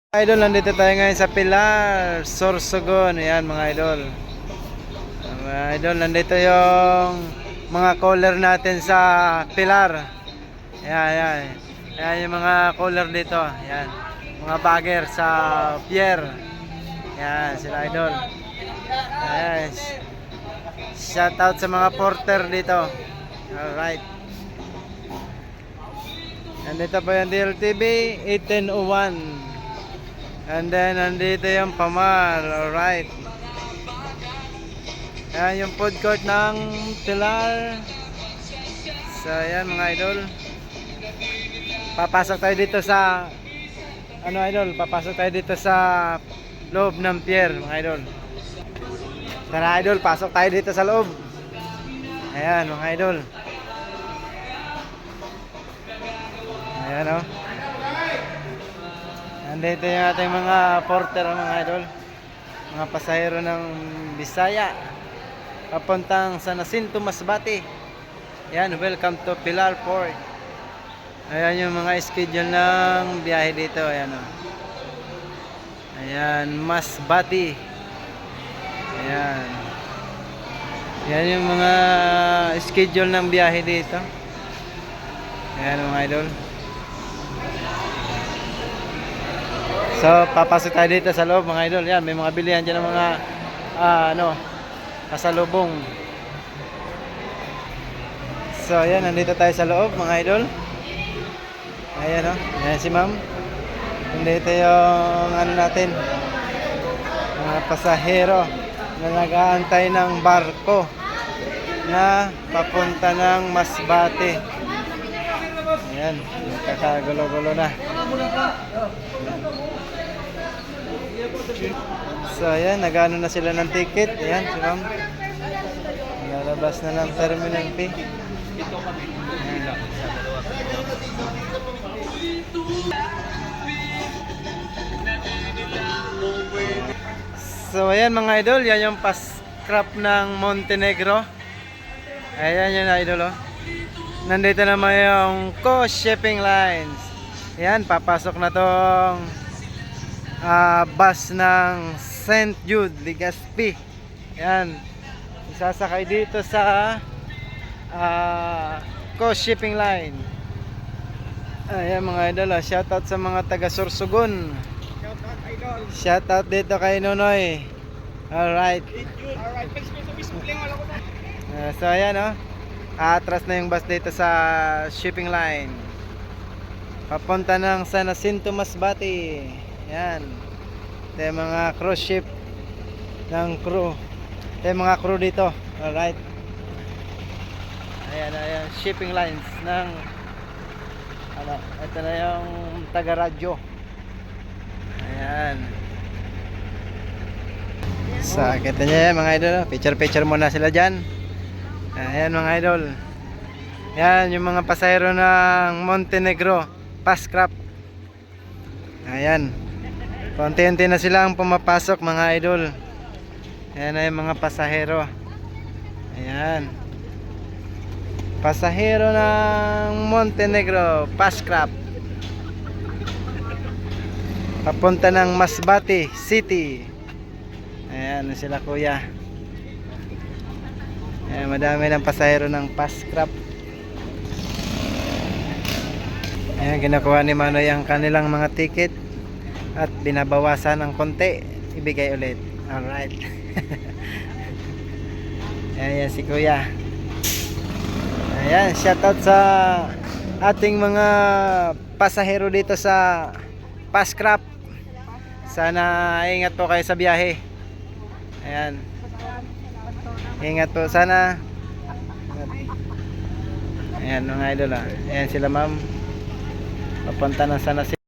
Idol, nandito tayo ngayon sa Pilar, Sorsogon. Ayan mga idol. Mga idol, nandito yung mga caller natin sa Pilar. Ayan, ayan. Ayan yung mga caller dito. Ayan. Mga bagger sa pier. Ayan, sila idol. Ayan. Shout out sa mga porter dito. Alright. Nandito po yung DLTV 1801. And then, nandito yung Pamar. Alright. Ayan yung food court ng Pilar. So, ayan mga idol. Papasok tayo dito sa idol? Papasok tayo dito sa loob ng pier, mga idol. Tara idol, pasok tayo dito sa loob. Ayan mga idol. Ayan o. Nandito yung ating mga porter, mga idol. Mga pasahero ng Bisaya papuntang San Jacinto, Masbate. Ayan, welcome to Pilar Port. Ayan yung mga schedule ng biyahe dito. Ayan o. Ayan, Masbate. Ayan. Ayan yung mga schedule ng biyahe dito. Ayan mga idol. So, papasok tayo dito sa loob mga idol. Yan, may mga bilihan dyan ng mga kasalubong. So, yan, nandito tayo sa loob mga idol. Ayan o, ayan si ma'am. Nandito yung natin, mga pasahero na nag-aantay ng barko na papunta ng Masbate. Ayan, kakagulo-gulo na. So ayan, nag-ano na sila ng ticket. Ayan, si ma'am. Lalabas na ng terminal fee. So ayan mga idol, yan yung pascrap ng Montenegro. Ayan yung idol oh. Nandito naman yung Coast Shipping Lines. Ayan, papasok na tong bus ng St. Jude, Legazpi. Ayan, isasakay dito sa Coast Shipping Line. Ayan mga idol, shoutout sa mga taga Sorsogon. Shoutout dito kay Nonoy. Alright. So ayan oh, atras na yung bus dito sa shipping line papunta ng San Jacinto, Masbate. Ayan, ito yung mga cruise ship ng crew. Ito yung mga crew dito. Alright. Ayan, ayan, shipping lines ng ito na yung taga radyo. Ayan. So, kita nyo yan mga idol. Picture muna sila dyan. Ayan mga idol. Ayan yung mga pasahero ng Montenegro Pascrap. Ayan, konti-unti na silang pumapasok mga idol. Ayan na yung mga pasahero. Ayan, pasahero ng Montenegro Pascrap papunta ng Masbate City. Ayan sila kuya. Ayan, madami ng pasahero ng Pascrap. Ayan, ginakuha ni Manoy ang kanilang mga ticket at binabawasan ng konti, ibigay ulit. Alright. Ayan si kuya. Ayan, shoutout sa ating mga pasahero dito sa Pascrap. Sana ingat po kayo sa biyahe. Ayan, ingat po sana. Ayan mga idol ah. Ayan sila ma'am, papunta ng San Jacinto.